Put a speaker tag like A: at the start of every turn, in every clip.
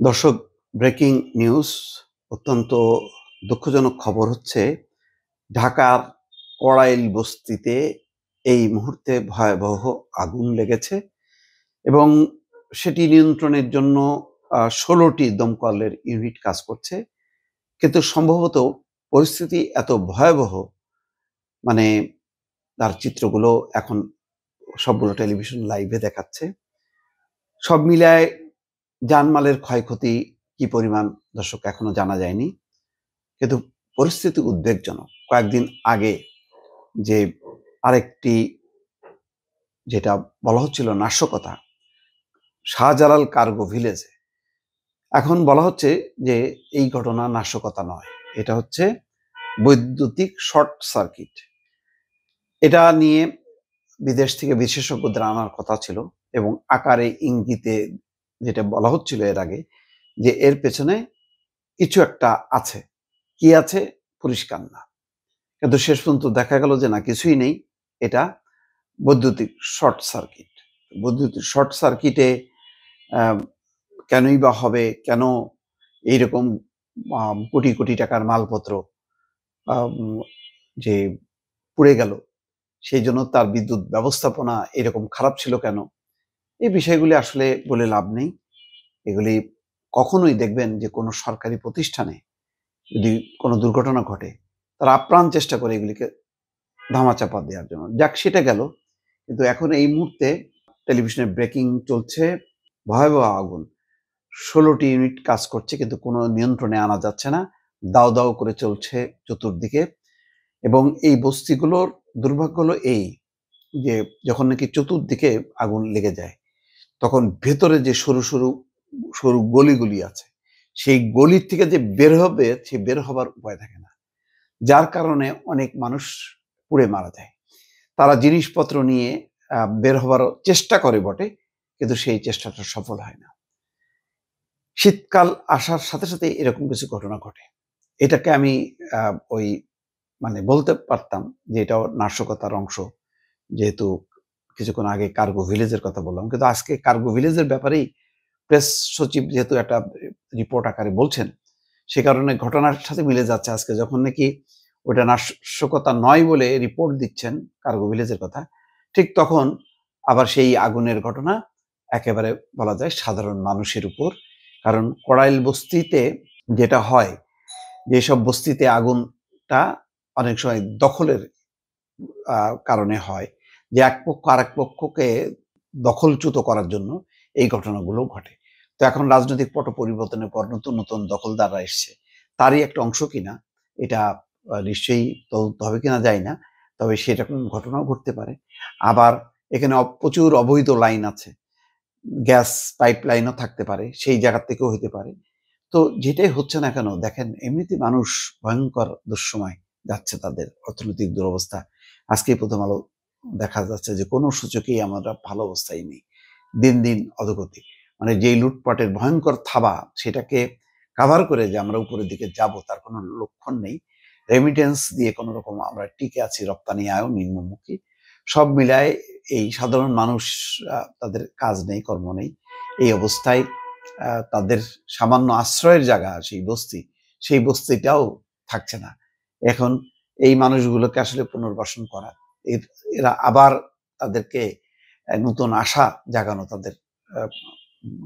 A: দর্শক, breaking news. অত্যন্ত দুঃখজনক খবর হচ্ছে ঢাকার কড়াইল বস্তিতে এই মুহূর্তে ভয়াবহ আগুন লেগেছে এবং সেটি নিয়ন্ত্রণের জন্য 16টি দমকলের ইউনিট কাজ করছে। কিন্তু সম্ভবত পরিস্থিতি এত ভয়াবহ, মানে তার চিত্রগুলো এখন সবগুলো টেলিভিশন লাইভে দেখাচ্ছে। সব মিলায় জানমালের ক্ষয়ক্ষতি কি পরিমাণ দর্শক এখনো জানা যায়নি, কিন্তু পরিস্থিতি উদ্বেগজনক। কয়েকদিন আগে যে আরেকটি যেটা বলা হচ্ছিল নাশকতা, শাহজালাল কার্গো ভিলেজে, এখন বলা হচ্ছে যে এই ঘটনা নাশকতা নয়, এটা হচ্ছে বৈদ্যুতিক শর্ট সার্কিট। এটা নিয়ে বিদেশ থেকে বিশেষজ্ঞদের আনার কথা ছিল এবং আকারে ইঙ্গিতে যেটা বলা হচ্ছিল এর আগে যে এর পেছনে কিছু একটা আছে, কি আছে পরিষ্কার না। কিন্তু শেষ পর্যন্ত দেখা গেল যে না, কিছুই নেই, এটা বৈদ্যুতিক শর্ট সার্কিট। বৈদ্যুতিক শর্ট সার্কিটে কেনই বা হবে, কেন এইরকম কোটি কোটি টাকার মালপত্র যে পুড়ে গেল, সেই জন্য তার বিদ্যুৎ ব্যবস্থাপনা এরকম খারাপ ছিল কেন, এই বিষয়গুলি আসলে বলে লাভ নেই। এগুলি কখনোই দেখবেন যে কোনো সরকারি প্রতিষ্ঠানে যদি কোনো দুর্ঘটনা ঘটে, তারা আপ্রাণ চেষ্টা করে এগুলিকে ধামাচাপা দেওয়ার জন্য। যাক, সেটা গেল। কিন্তু এখন এই মুহূর্তে টেলিভিশনে ব্রেকিং চলছে, ভয়াবহ আগুন, 16টি ইউনিট কাজ করছে কিন্তু কোনো নিয়ন্ত্রণে আনা যাচ্ছে না, দাও দাও করে চলছে চতুর্দিকে। এবং এই বস্তিগুলোর দুর্ভাগ্য হলো এই যে যখন নাকি চতুর্দিকে আগুন লেগে যায়, তখন ভেতরে যে সরু সরু সরু গলিগুলি আছে, সেই গলির থেকে যে বের হবে, সে বের হবার উপায় থাকে না, যার কারণে অনেক মানুষ পুড়ে মারা যায়। তারা জিনিসপত্র নিয়ে বের হবার চেষ্টা করে বটে, কিন্তু সেই চেষ্টাটা সফল হয় না। শীতকাল আসার সাথে সাথে এরকম কিছু ঘটনা ঘটে। এটাকে আমি ওই মানে বলতে পারতাম যে এটাও নাশকতার অংশ, যেহেতু কিছুক্ষণ আগে কার্গো ভিলেজের কথা বললাম। কিন্তু আজকে কার্গো ভিলেজের ব্যাপারেই প্রেস সচিব যেহেতু একটা রিপোর্ট আকারে বলছেন, সে কারণে ঘটনার সাথে মিলে যাচ্ছে। আজকে যখন নাকি ওটা নাশকতা নয় বলে রিপোর্ট দিচ্ছেন কার্গো ভিলেজের কথা, ঠিক তখন আবার সেই আগুনের ঘটনা একেবারে বলা যায় সাধারণ মানুষের উপর। কারণ কড়াইল বস্তিতে যেটা হয়, যেসব বস্তিতে আগুনটা অনেক সময় দখলের কারণে হয়, যে এক পক্ষ আরেক পক্ষকে দখলচ্যুত করার জন্য এই ঘটনাগুলো ঘটে। তো এখন রাজনৈতিক পট পরিবর্তনের পর নতুন নতুন দখলদাররা এসছে, তারই একটা অংশ কিনা এটা নিশ্চয়ই তদন্ত হবে কিনা যায় না, তবে সেরকম ঘটনাও ঘটতে পারে। আবার এখানে প্রচুর অবৈধ লাইন আছে, গ্যাস পাইপ লাইনও থাকতে পারে, সেই জায়গা থেকেও হতে পারে। তো যেটাই হচ্ছে না কেন, দেখেন এমনিতে মানুষ ভয়ঙ্কর দুঃসময় যাচ্ছে, তাদের অর্থনৈতিক দুরবস্থা। আজকেই প্রথম আলো দেখা যাচ্ছে যে কোনো সূচকেই আমরা ভালো অবস্থায় নেই, দিন দিন অধোগতি। মানে যেই লুটপাটের ভয়ঙ্কর থাবা, সেটাকে কাভার করে যে আমরা উপরের দিকে যাব, তার কোনো লক্ষণ নেই। রেমিটেন্স দিয়ে কোনো রকম আমরা টিকে আছি, রপ্তানি আয়ও নিম্নমুখী। সব মিলায় এই সাধারণ মানুষ, তাদের কাজ নেই, কর্ম নেই, এই অবস্থায় তাদের সামান্য আশ্রয়ের জায়গা সেই বস্তিটাও থাকছে না। এখন এই মানুষগুলোকে আসলে পুনর্বাসন করা, এরা আবার তাদেরকে নতুন আশা জাগানো, তাদের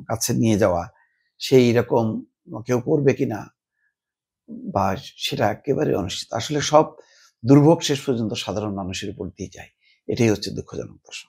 A: কাছে নিয়ে যাওয়া, সেই রকম কেউ করবে কিনা বা সেটা একেবারে অনিশ্চিত। আসলে সব দুর্ভোগ শেষ পর্যন্ত সাধারণ মানুষের উপর দিয়ে যায়। এটাই হচ্ছে দুঃখজনক, দর্শক।